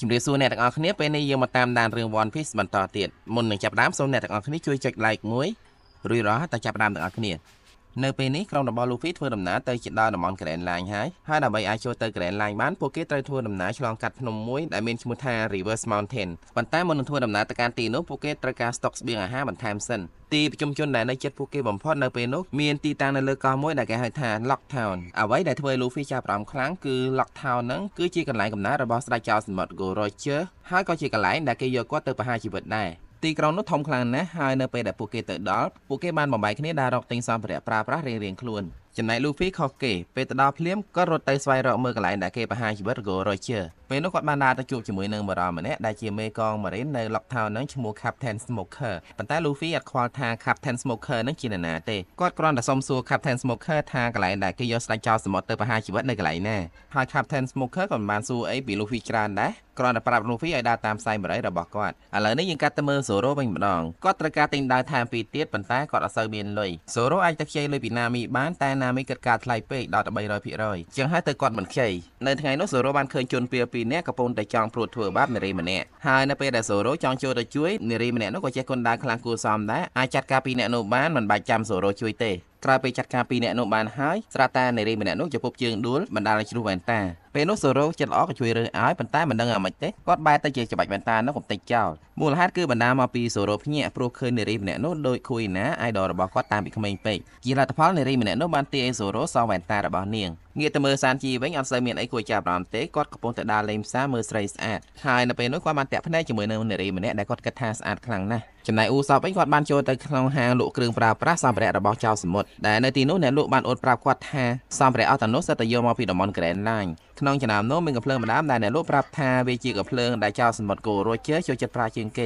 ជំរាបសួរអ្នកទាំងអស់គ្នាពេលនេះយើងមកតាមដានរឿង One Piece បន្តទៀតមុននឹងចាប់ផ្ដើមសូមអ្នកទាំងអស់គ្នាជួយចុច like មួយរួចរាល់ហើយតើចាប់ផ្ដើមទាំងអស់គ្នានៅពេលនេះក្រុមរបស់ Luffy ធ្វើដំណើរទៅដល់តំបន់ Grand Line ហើយដើម្បីអាចចូលទៅ Grand Line បានពួកគេត្រូវធ្វើដំណើរឆ្លងកាត់ភ្នំមួយដែលមានឈ្មោះថា Reverse Mountain ប៉ុន្តែមុននឹងធ្វើដំណើរទៅកាន់ទីនោះពួកគេត្រូវការស្តុកស្បៀងអាហារបន្ថែមសិនទីប្រជុំជនដែលនៅជិតពួកគេបំផុតនៅពេលនោះមានទីតាំងនៅលើកោះមួយដែលគេហៅថា Lock Town អ្វីដែលធ្វើឲ្យ Luffy ចាប់អារម្មណ៍ខ្លាំងគឺ Lock Town ហ្នឹងគឺជាកន្លែងកំណើតរបស់ស្ដេចចៅសមុទ្រ Gold Roger ហើយក៏ជាកន្លែងដែលគេយកគាត់ទៅប្រហារជីវិតដែរទីក្រុងនោះធំខ្លាំងណាស់ហើយនៅពេលដែលពួកគេទៅដល់ពួកគេបានបំបែកគ្នាដើររកទិញសម្ភារៈប្រើប្រាស់រៀងៗខ្លួនចំណែក Luffy ខុសគេពេលទៅដល់ភ្លាមក៏រត់ទៅស្វែងរកមើលកន្លែងដែលគេប្រហារជីវិត Gold Roger ពេលនោះគាត់បានដើរទៅជួបជាមួយនឹងបរិយាម្នាក់ដែលជាមេកងម៉ារីននៅ Lock Town ហ្នឹងឈ្មោះ Captain Smoker ប៉ុន្តែ Luffy អត់ខ្វល់ថា Captain Smoker ហ្នឹងជានរណាទេគាត់គ្រាន់តែសុំសួរ Captain Smoker ថាកន្លែងដែលគេយកស្ដេចចោលសមុទ្រទៅប្រហារជីវិតនៅកន្លែងណាហើយ Captain Smoker ក៏មិនបានសួរអីពី Luffy ច្រើនដែរគ្រាន់តែប្រាប់ Luffy ឲ្យដើរតាមផ្សែងបរិយារបស់គាត់ឥឡូវនេះយើងកាត់ទៅមើល Zoro វិញម្ដងគាត់ត្រូវការទិញដាវថែម2ទៀតប៉ុន្តែគាត់អត់សូវមានលុយ Zoro អាចទៅខ្ចីលុយពី Nami បានតែ Nami គិតការថ្លៃពេកដល់តែ 300% ចឹងហើយទៅគាត់មិនខ្ចីនៅថ្ងៃនោះ Zoro បានឃើញជនពៀល2នាក់កំពុងតែចង់ព្រួតធ្វើបាបនារីម្នាក់ហើយនៅពេលដែល Zoro ចង់ចូលទៅជួយនារីម្នាក់នោះក៏ចេះគុណដាវខ្លាំងគួរសមដែរអាចចាត់ការពីអ្នកនោះបានមិនបាច់ចាំ Zoro ជួយទេក្រោយពេលចាត់ការពីអ្នកនោះបានហើយស្រាប់តែនារីម្នាក់នោះជាពុកជើងដួលបណ្ដាលឲ្យជ្រុះវ៉ែនតាពេលនោះ Zoro ចិត្តល្អក៏ជួយរើសឲ្យប៉ុន្តែមិនដឹងអាម៉េចទេគាត់បែរទៅជាច្បាច់វ៉ែនតានោះកំទេចចោលមូលហេតុគឺបណ្ដាលមកពី Zoro ភ្ញាក់ព្រោះឃើញនារីម្នាក់នោះដូច Kuina idol របស់គាត់តាំងពីក្មេងពេកជាលទ្ធផលនារីម្នាក់នោះបានទាញឲ្យ Zoro សងវ៉ែនតារបស់នាងងាកទៅមើលសានជីវិញអត់សូវមានអីគួរចាប់អារម្មណ៍ទេគាត់កំពុងតែដើរលេងផ្សារមើលស្រីស្អាតហើយនៅពេលនោះគាត់បានតាក់ភ្នែកជាមួយនឹងនារីម្នាក់ដែលគាត់គិតថាស្អាតខ្លាំងណាស់ចំណែកអ៊ូសបវិញគាត់បានចូលទៅក្នុងហាងលក់គ្រឿងប្រើប្រាស់សម្ភារៈរបស់ចៅសមុទ្រដែលនៅទីនោះអ្នកលក់បានអួតប្រាប់គាត់ថាសម្ភារៈអស់ទាំងនោះសុទ្ធតែយកមកពីតំបន់ Grand Line ក្នុងចំណោមនោះមានកំភ្លើងម្ដងដែលអ្នកលក់ប្រាប់ថាវាជាកំភ្លើងដែលចៅសមុទ្រ Gold Roger ចូលចិត្តប្រើជាងគ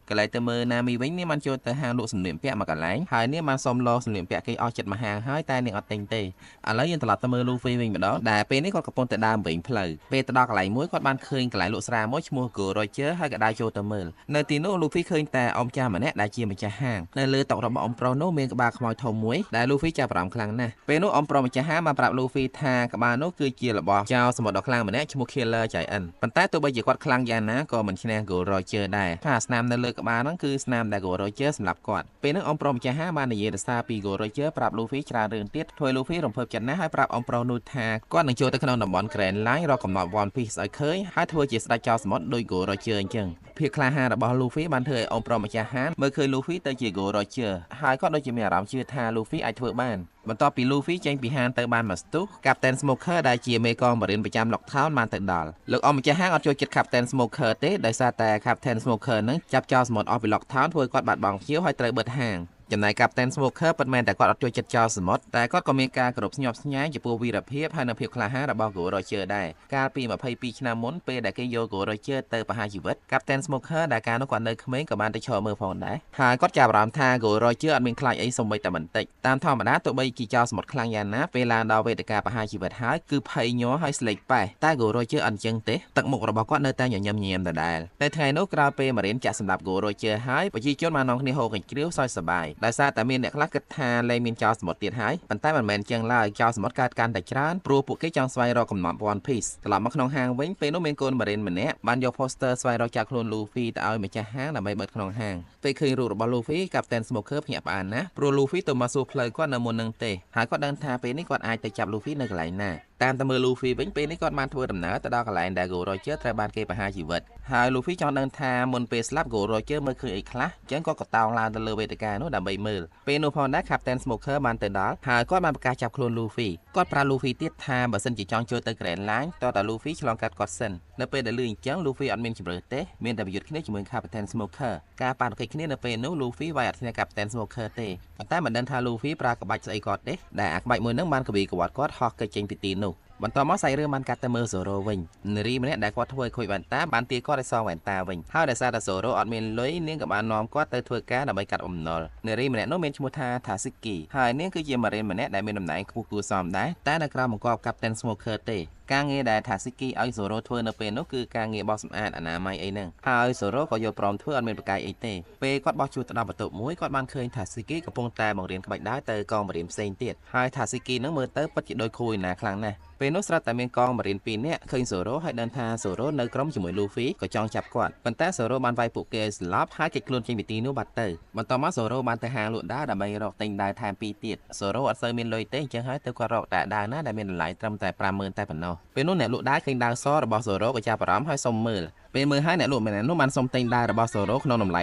េកន្លែងទៅមើល Nami វិញនាងបានចូលទៅហាងលក់សម្លៀកបំពាក់មួយកន្លែងហើយនាងបានសុំលសម្លៀកបំពាក់គេអស់ចិត្តមួយហាងហើយតែនាងអត់ទិញទេឥឡូវយើងត្រឡប់ទៅមើល Luffy វិញម្ដងដែលពេលនេះគាត់កំពុងតែដើរវិញផ្លូវពេលទៅដល់កន្លែងមួយគាត់បានឃើញកន្លែងលក់ស្រាមួយឈ្មោះ Gold Roger ហើយក៏ដើរចូលទៅមើលនៅទីនោះ Luffy ឃើញតែអ៊ំចាស់ម្នាក់ដែលជាម្ចាស់ហាងនៅលើតុរបស់អ៊ំប្រុសនោះមានក្បាលខ្មោចធំមួយដែល Luffy ចាប់អារម្មណ៍ខ្លាំងណាស់ពេលនោះអ៊ំប្រុសម្ចាស់ហាងបានប្រាប់ Luffy ថាក្បាលនោះគឺជារបស់ចៅសមុទ្រដ៏ខ្លាំងម្នាក់ឈ្មោះ Killer Giant ប៉ុន្តែទោះបីជាគាត់ខ្លាំងយ៉ាងណាក៏មិនឈ្នះ Gold Roger ដែរថាស្នាមនៅលើក្បាលហ្នឹងគឺស្នាមដែល Gold Roger សម្រាប់គាត់ពេលនោះអ៊ំប្រុសម្ចាស់ហាងបាននិយាយទៅសារពី Gold Roger ប្រាប់ Luffy ច្រើនរឿងទៀតធ្វើ Luffy រំភើបចិត្តណាស់ហើយប្រាប់អ៊ំប្រុសនោះថាគាត់នឹងចូលទៅក្នុងតំបន់ Grand Line រកកំណត់ One Piece ឲ្យឃើញហើយធ្វើជាស្ដេចចៅសមុទ្រដោយ Gold Roger អញ្ចឹងភាពក្លាហានរបស់ Luffy បានធ្វើឲ្យអ៊ំប្រុសម្ចាស់ហាងមើលឃើញ Luffy ទៅជា Gold Roger ហើយគាត់ដូចជាមានអារម្មណ៍ជឿថា Luffy អាចធ្វើបានបន្ទាប់ពី Luffy ចេញពីហាងទៅបានមកស្ទុះ Captain Smoker ដែលជាមេកងម៉ារីនប្រចាំ Lock Town បានទៅដល់លោកអ៊ំម្ចាស់ហាងអត់ចូលចិត្ត Captain Smoker ទេដោយសារតែ Captain Smoker នឹងចាប់ចោលសមុទ្រអស់ពី Lock Town ធ្វើគាត់បាត់បង់ភ្ញៀវហើយត្រូវបិទហាងចំណែក Captain Smoker ពិតមែនតែគាត់អត់ចូលចិត្តចោលសមុទ្រតែគាត់ក៏មានការគោរពស្ញប់ស្ញែងចំពោះវីរភាពហើយនិងភាពក្លាហានរបស់ Gold Roger ដែរកាលពី22ឆ្នាំមុនពេលដែលគេយក Gold Roger ទៅប្រហារជីវិត Captain Smoker ដែលកាលនោះគាត់នៅក្មេងក៏បានទៅឈរមើលផងដែរហើយគាត់ចាប់អារម្មណ៍ថា Gold Roger អត់មានខ្លាចអីសូម្បីតែបន្តិចតាមធម្មតាទោះបីជាចោលសមុទ្រខ្លាំងយ៉ាងណាពេលឡើងដល់វេទិកាប្រហារជីវិតហើយគឺភ័យញ័រហើយស្លេកប៉ែតែ Gold Roger អត់អញ្ចឹងទេទឹកមុខរបស់គាត់នៅតែញញឹមញញែមដដែលនៅថ្ងៃនោះក្រោយពេលម៉ារីនចាក់សម្លាប់ Gold Roger ហើយប្រជាជនបាននាំគ្នាហូរកញ្ជ្រៀវសើចសប្បាយដោយសារតែមានអ្នកខ្លះគិតថាលែងមានចោលសមុទ្រទៀតហើយប៉ុន្តែមិនមែនចឹងឡើយចោលសមុទ្រកើតកាន់តែច្រើនព្រោះពួកគេចង់ស្វែងរកកំណត់ One Piece ត្រឡប់មកក្នុងហាងវិញពេលនោះមានកូនម៉ារីនម្នាក់បានយក poster ស្វែងរកចាក់ខ្លួន Luffy ទៅឲ្យម្ចាស់ហាងដើម្បីបិទក្នុងហាងពេលឃើញរូបរបស់ Luffy Captain Smoker ភ្ញាក់ផ្អើលណាស់ព្រោះ Luffy ទៅមកសួរផ្លូវគាត់នៅមុននឹងទេហើយគាត់ដឹងថាពេលនេះគាត់អាចទៅចាប់ Luffy នៅកន្លែងណាតាមទៅមើល Luffy វិញពេលនេះគាត់បានធ្វើដំណើរទៅដល់កន្លែងដែល Gold Roger ត្រូវបានគេប្រហារជីវិតហើយ Luffy ចង់ដឹងថាមុនពេលស្លាប់ Gold Roger មើលឃើញអីខ្លះអញ្ចឹងគាត់ក៏តោងឡើងទៅលើវេទិកានោះដើម្បីមើលពេលនោះផងដែរ Captain Smoker បានទៅដល់ហើយគាត់បានប្រកាសចាប់ខ្លួន Luffy គាត់ប្រាប់ Luffy ទៀតថាបើសិនជាចង់ចូលទៅ Grand Line តើតា Luffy ឆ្លងកាត់គាត់សិននៅពេលដែលលឺអញ្ចឹង Luffy អត់មានជម្រើសទេមានតែប្រយុទ្ធគ្នាជាមួយ Captain Smoker ការប៉ះទង្គិចគ្នានៅពេលនោះ Luffy វាយអត់ឈ្នះ Captain Smoker ទេប៉ុន្តែមិនដឹងថា Luffy ប្រើក្បាច់ស្អីគាត់ទេដែលអាក្បាច់មួយហ្នឹងបានកវីក្បត់គាត់ហោះគេចចេញពីទីនោះបន្តមកសាច់រឿងបានកាត់ទៅមើល Zoro វិញនារីម្នាក់ដែលគាត់ធ្វើឲ្យខូចវ៉ែនតាបានទាគាត់ឲ្យសងវ៉ែនតាវិញហើយដោយសារតែ Zoro អត់មានលុយនាងក៏បាននាំគាត់ទៅធ្វើការដើម្បីកាត់អំណុលនារីម្នាក់នោះមានឈ្មោះថា Tatsuki ហើយនាងគឺជាម៉ារីនម្នាក់ដែលមានតំណែងខ្ពស់គួរសមដែរតែនៅក្រោមបង្គាប់ Captain Smoker ទេ ការងារដែលថាស៊ីគីឲ្យសូរ៉ូធ្វើនៅពេលនោះគឺការងារបោសសម្អាតអនាម័យអីហ្នឹងហើយសូរ៉ូក៏យល់ព្រមធ្វើអត់មានប្រកែកអីទេពេលគាត់បោះជួសទៅដល់បន្ទប់មួយគាត់បានឃើញថាស៊ីគីកំពុងតែបង្រៀនក្បាច់ដើរទៅកងបរិញ្ញាផ្សេងទៀតហើយថាស៊ីគីនឹងមើលទៅពិតជាដូចគួរឯណាខ្លាំងណាស់ពេលនោះស្រាប់តែមានកងបរិញ្ញា2នាក់ឃើញសូរ៉ូហើយដឹងថាសូរ៉ូនៅក្រុមជាមួយលូហ្វីក៏ចង់ចាប់គាត់ប៉ុន្តែសូរ៉ូបានវាយពួកគេស្លាប់ហើយគេចខ្លួនចេញពីទីនោះបាត់ទៅបន្ទាប់មកសូរ៉ូបានទៅហាងលក់ដាវដើម្បីរកទិញដាវថែម2ទៀតសូរ៉ូអត់សូវមានលុយទេអញ្ចឹងហើយទៅគាត់រកតែដាវណាដែលមានតម្លៃត្រឹមតែ 50,000 តែប៉ុណ្ណោះពេលនោះអ្នកលក់ដាវឃើញដាវសរបស់សូរ៉ូក៏ចាប់អារម្មណ៍ហើយសុំមើលពេលមើលហើយអ្នកលក់ម្នាក់នោះបានសុំទិញដាវរបស់សូរ៉ូក្នុងតម្លៃ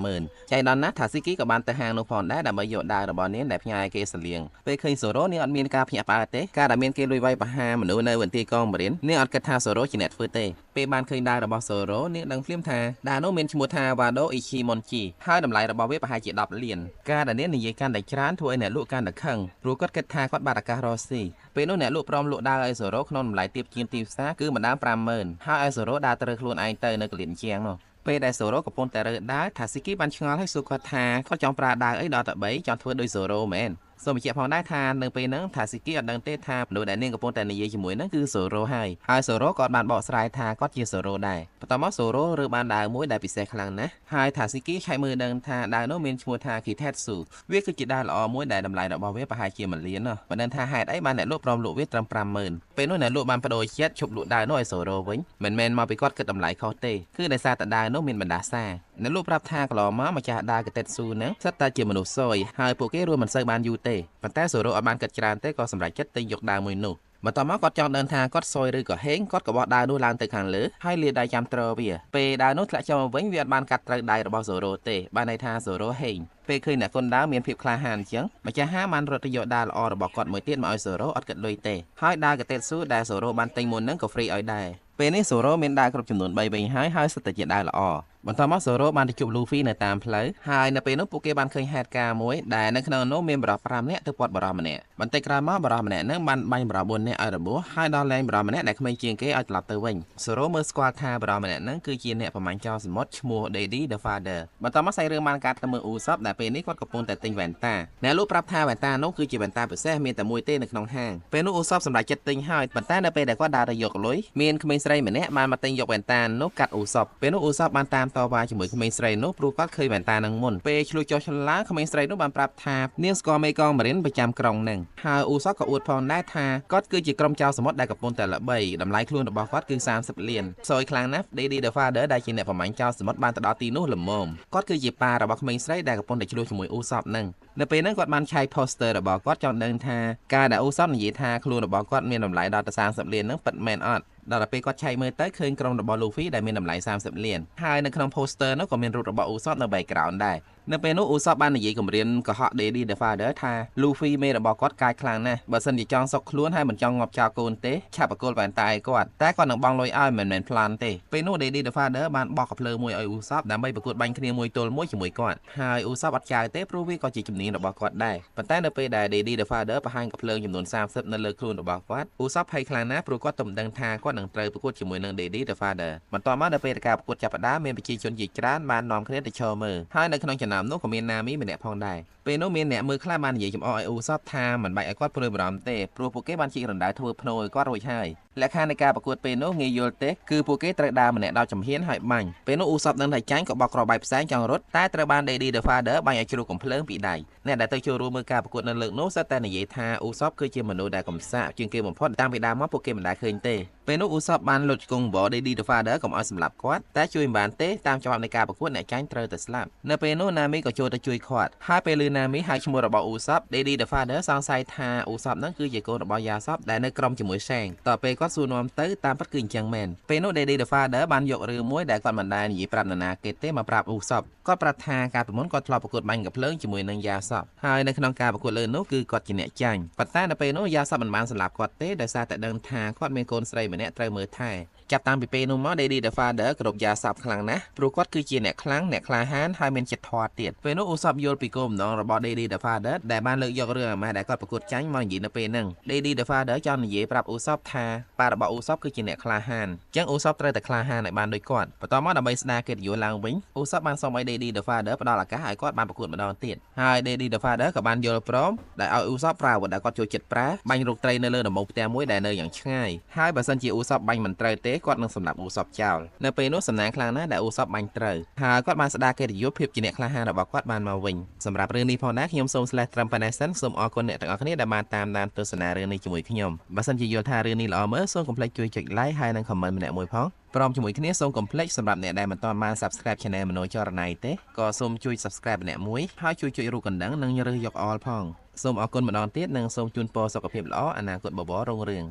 80,000 ចៃដន្យណាស់ថាស៊ីគីក៏បានទៅហាងនោះផងដែរដើម្បីយកដាវរបស់នាងដែលផ្ញើឲ្យគេសលៀងពេលឃើញសូរ៉ូនាងអត់មានការភ្ញាក់ផ្អើលទេការដែលមានគេលួចវាយប្រហារមនុស្សនៅមន្ទីរកងបរិញ្ញានាងអត់គិតថាសូរ៉ូជាអ្នកធ្វើទេពេលបានឃើញដាវរបស់សូរ៉ូនាងដឹងភ្លាមថាដាវនោះមានឈ្មោះថាវ៉ាដូអ៊ីឈីមុនជីហើយតម្លៃរបស់វាប្រហែលជា10 លានការដែលនាងនិយាយកាន់តែច្រើនធ្វើឲ្យអ្នកលក់កាន់តែខឹងព្រោះគាត់គិតថាគាត់បាត់ឱកាសរកស៊ីពេលនោះអ្នកលក់ព្រមលក់ដាវឲ្យសូរ៉ូក្នុងតម្លៃទាបជាងទីផ្សារគឺម្ដង 50,000 ហើយឲ្យសូរ៉ូដើរត្រូវខ្លួនឯងទៅនៅកលៀនជាងនោះពេលដែលសូរ៉ូកំពុងតែរើដាវថាស៊ីគីបានឆ្ងល់ហើយសួរគាត់ថាគាត់ចង់ប្រើដាវអីដល់តែ3ចង់ធ្វើដូចសូរ៉ូមែនសូមបញ្ជាក់ផងដែរថានៅពេលហ្នឹងថាស៊ីគីអត់ដឹងទេថាមនុស្សដែលនាងកំពុងតែនិយាយជាមួយហ្នឹងគឺសូរ៉ូហើយសូរ៉ូក៏បានបកស្រាយថាគាត់ជាសូរ៉ូដែរបន្ទាប់មកសូរ៉ូរើបានដាវមួយដែលពិសេសខ្លាំងណាស់ហើយថាស៊ីគីឆែកមើលដឹងថាដាវនោះមានឈ្មោះថា Kitetsu វាគឺជាដាវល្អមួយដែលតម្លៃរបស់វាប្រហែលជា1 លាននោះមិនដឹងថាហេតុអីបានអ្នកលក់ព្រមលក់វាត្រឹម 50,000 ពេលនោះអ្នកលក់បានបដូរចិត្តឈប់លក់ដាវនោះឲ្យសូរ៉ូវិញមិនមែនមកពីគាត់គិតតម្លៃខុសទេគឺដោយសារតែដាវនោះមានបណ្ដាសាអ្នកលក់ប្រាប់ថាកន្លងមកម្ចាស់ដាវ Kitetsu ហ្នឹងសិតតែជាមនុស្សសយហើយពួកគេរួមមិនសូវបានយូរទេប៉ុន្តែសូរ៉ូអត់បានគិតច្រើនទេក៏សម្រេចចិត្តទិញយកដាវមួយនោះបន្ទាប់មកគាត់ចង់ដឹងថាគាត់សយឬក៏ហេងគាត់ក៏បោះដាវនោះឡើងទៅខាងលើហើយលាដៃចាំទ្រវាពេលដាវនោះធ្លាក់ចុះមកវិញវាអត់បានកាត់ត្រូវដៃរបស់សូរ៉ូទេបានន័យថាសូរ៉ូហេងពេលឃើញអ្នកគុនដាវមានភាពក្លាហានអញ្ចឹងម្ចាស់ហាងបានរត់ទៅយកដាវល្អរបស់គាត់មួយទៀតមកឲ្យសូរ៉ូអត់គិតលុយទេហើយដាវ Kitetsu ដែលសូរ៉ូបានទិញមុនហ្នឹងក៏ហ្វ្រីឲ្យដែរពេលនេះសូរ៉ូមានដាវគ្រប់ចំនួន3វិញហើយសិតតែជាដាវល្អបន្ទាប់មកសូរ៉ូបានទៅជួបលូហ្វីនៅតាមផ្លូវហើយនៅពេលនោះពួកគេបានឃើញហេតុការណ៍មួយដែលនៅក្នុងនោះមានបរិសុទ្ធ5នាក់ទៅពាត់បរិសុទ្ធម្នាក់បន្តិចក្រោយមកបរិសុទ្ធម្នាក់ហ្នឹងបានបាញ់បរិសុទ្ធ4នាក់ឲ្យរបួសហើយដល់លែងបរិសុទ្ធម្នាក់ដែលក្មេងជាងគេឲ្យត្រឡប់ទៅវិញសូរ៉ូមើលស្គាល់ថាបរិសុទ្ធម្នាក់ហ្នឹងគឺជាអ្នកប្រមាញ់ចោលសមុទ្រឈ្មោះ Daddy the Father បន្ទាប់មកសាច់រឿងបានកាត់ទៅមើលអ៊ូសបដែលពេលនេះគាត់កំពុងតែទិញវ៉ែនតាអ្នកលក់ប្រាប់ថាវ៉ែនតានោះគឺជាវ៉ែនតាពិសេសមានតែមួយទេនៅក្នុងហាងពេលនោះអ៊ូសបសម្រាប់ចិត្តទិញហើយប៉ុន្តែនៅពេលដែលគាត់ដើរទៅយកលុយមានក្មេងស្រីម្នាក់បានមកទិញយកវ៉ែនតានោះកាត់អ៊ូសបពេលនោះអ៊ូសបបានតាមតវ៉ាជាមួយក្មេងស្រីនោះព្រោះគាត់ឃើញវ៉ែនតានឹងមុនពេលឆ្លុះចុះឆ្លាក្មេងស្រីនោះបានប្រាប់ថានាងស្គាល់មេកងម៉ារីនប្រចាំក្រុងនឹងហើយអ៊ូសបក៏អួតផងដែរថាគាត់គឺជាក្រុមចៅសមុទ្រដែលកំពុងតែល្បីតម្លៃខ្លួនរបស់គាត់គឺ30 លានសយខ្លាំងណាស់ Daddy the Father ដែលជាអ្នកប្រមាញ់ចៅសមុទ្របានទៅដល់ទីនោះល្មមគាត់គឺជាប៉ារបស់ក្មេងស្រីដែលកំពុងតែឆ្លុះជាមួយអ៊ូសបនឹងនៅពេលហ្នឹងគាត់បានឆែក poster របស់គាត់ចង់ដឹងថាការដែលអ៊ូសបនិយាយថាខ្លួនរបស់គាត់មានតម្លៃដល់ទៅ30 លានហ្នឹងពិតមែនអត់ដល់ពេលគាត់ឆែកមើលទៅឃើញក្រុមរបស់ Luffy ដែលមានតម្លៃ30 លានហើយនៅក្នុង poster នោះក៏មានរូបរបស់អ៊ូសបនៅ background ដែរនៅពេលនោះអ៊ូសបបាននិយាយគម្រាមកុហក Daddy the Father ថា Luffy មេរបស់គាត់កាចខ្លាំងណាស់បើសិនជាចង់សុកខ្លួនហើយមិនចង់ងាប់ចោលកូនទេឆាប់បកគោលវ៉ែនតាឲ្យគាត់តែគាត់នឹងបង់លុយឲ្យមិនមែន plan ទេពេលនោះ Daddy the Father បានបោះកាភ្លើមួយឲ្យអ៊ូសបដើម្បីប្រកួតបាញ់គ្នាមួយទល់មួយជាមួយគាត់ហើយអ៊ូសបអត់ចោលទេព្រោះវាក៏ជាជំនាញរបស់គាត់ដែរប៉ុន្តែនៅពេលដែល Daddy the Father បង្ហាញកាភ្លើងចំនួន30នៅលើខ្លួនរបស់គាត់អ៊ូសបភ័យខ្លាំងណាស់ព្រោះគាត់ទំដឹងថាគាត់នឹងត្រូវប្រកួតជាមួយនឹង Daddy the Father បន្ទាប់មកនៅពេលការប្រកួតចាប់ផ្ដើមមានប្រជាជនជាច្រើនបាននាំគ្នាទៅឈរមើលហើយនៅក្នុងចំណោមនោះក៏មានណាមីម្នាក់ផងដែរពេលនោះមានអ្នកមើលខ្លះបាននិយាយចំអកឲ្យអ៊ូសបថាមិនបាច់ឲ្យគាត់ព្រួយបារម្ភទេព្រោះពួកគេបានជីករណ្ដៅធ្វើភ្នូឲ្យគាត់រួចហើយលក្ខខណ្ឌនៃការប្រកួតពេលនោះងាយយល់ទេគឺពួកគេត្រូវដើរម្នាក់ដល់ចំហៀនហើយបាញ់ពេលនោះអ៊ូសបដឹងថាចាញ់ក៏បោកក្របបែកផ្សែងចង់រត់តែត្រូវបាន Daddy the Father បាញ់ឲ្យជ្រុះកំភ្លើងពីដៃអ្នកដែលទៅចូលរួមមើលការប្រកួតនៅលើកនោះសុទ្ធតែនិយាយថាអ៊ូសបគឺជាមនុស្សដែលកំសាកជាងគេបំផុតតាំងពីដើមមកពួកគេមិនដែលឃើញទេពេលនោះអ៊ូសបបានលុតជង្គង់វ៉ Daddy the Father កុំឲ្យសម្លាប់គាត់តែជួយមិនបានទេតាមច្បាប់នៃការប្រកួតអ្នកចាញ់ត្រូវតែស្លាប់នៅពេលនោះណាមីក៏ចូលទៅជួយគាត់ហើយពេលឮណាមីហៅឈ្មោះរបស់អ៊ូសប Daddy the Father សង្ស័យថាអ៊ូសបនឹងគឺជាកូនរបស់យ៉ាសបដែលនៅក្រុមជាមួយឆេងតទៅពេលគាត់សួរនាំទៅតាមពិតគឺអញ្ចឹងមែនពេលនោះ Daddy the Father បានយករឿងមួយដែលគាត់មិនដែលនិយាយប្រាប់នរណាគេទេមកប្រាប់អ៊ូសបគាត់ប្រាប់ថាកាលពីមុនគាត់ធ្លាប់ប្រកួតបាញ់កាភ្លើងជាមួយនឹងយ៉ាសបហើយនៅក្នុងការប្រកួតលើនោះគឺគាត់ជាអ្នកចាញ់ប៉ុន្តែនៅពេលនោះយ៉ាសបមិនបានសម្លាប់គាត់ទេដោយសារតែដឹងថាគាត់មានកូនស្រី ម្នាក់ត្រូវមើលថែចាប់តាមពីពេលនោះមក Daddy the Father គ្រប់យ៉ាសពខ្លាំងណាស់ព្រោះគាត់គឺជាអ្នកខ្លាំងអ្នកក្លាហានហើយមានចិត្តធម៌ទៀតពេលនោះឧសពយល់ពីគោលបំណងរបស់ Daddy the Father ដែលបានលើកយករឿងអាម៉ាស់ដែលគាត់ប្រកួតចាញ់មកនិយាយនៅពេលហ្នឹង Daddy the Father ចង់និយាយប្រាប់ឧសពថាប៉ារបស់ឧសពគឺជាអ្នកក្លាហានអញ្ចឹងឧសពត្រូវតែក្លាហានឲ្យបានដូចគាត់បន្ទាប់មកដើម្បីស្ដារកិត្តិយសឡើងវិញឧសពបានសុំឲ្យ Daddy the Father ផ្ដល់ឱកាសឲ្យគាត់បានប្រកួតម្ដងទៀតហើយ Daddy the Father ក៏បានយល់ព្រមដែលឲ្យឧសពប្រើអាវុធដែលគាត់ចូលចិត្តប្រើបាញ់រកត្រីនៅលើដំបូលផ្ទះមួយដែលនៅយ៉ាងឆ្ងាយហើយបើសិនជាឧសពបាញ់មិនត្រូវទេគាត់នឹងសម្លាប់ឧសពចោលនៅពេលនោះសំណាងខ្លាំងណាស់ដែលឧសពបាញ់ត្រូវហើយគាត់បានស្ដារកិត្តិយសភាពជាអ្នកក្លាហានរបស់គាត់បានមកវិញសម្រាប់រឿងនេះផងដែរខ្ញុំសូម ត្រឹមប៉ុណ្ណេះសិនសូមអរគុណអ្នកទាំងអស់គ្នាដែលបានតាមដានទស្សនារឿងនេះជាមួយខ្ញុំបើសិនជាយល់ថារឿងនេះល្អមើលសូមកុំភ្លេចជួយចុច like ហើយនិង comment ម្នាក់មួយផងព្រមជាមួយគ្នាសូមកុំភ្លេចសម្រាប់អ្នកដែលមិនទាន់បាន subscribe channel មនោចរណៃទេក៏សូមជួយ subscribe ម្នាក់មួយហើយជួយចុចរូបកណ្ដឹងនិងរើសយក all ផងសូមអរគុណម្ដងទៀតនិងសូមជូនពរសុខភាពល្អអនាគតបបររុងរឿង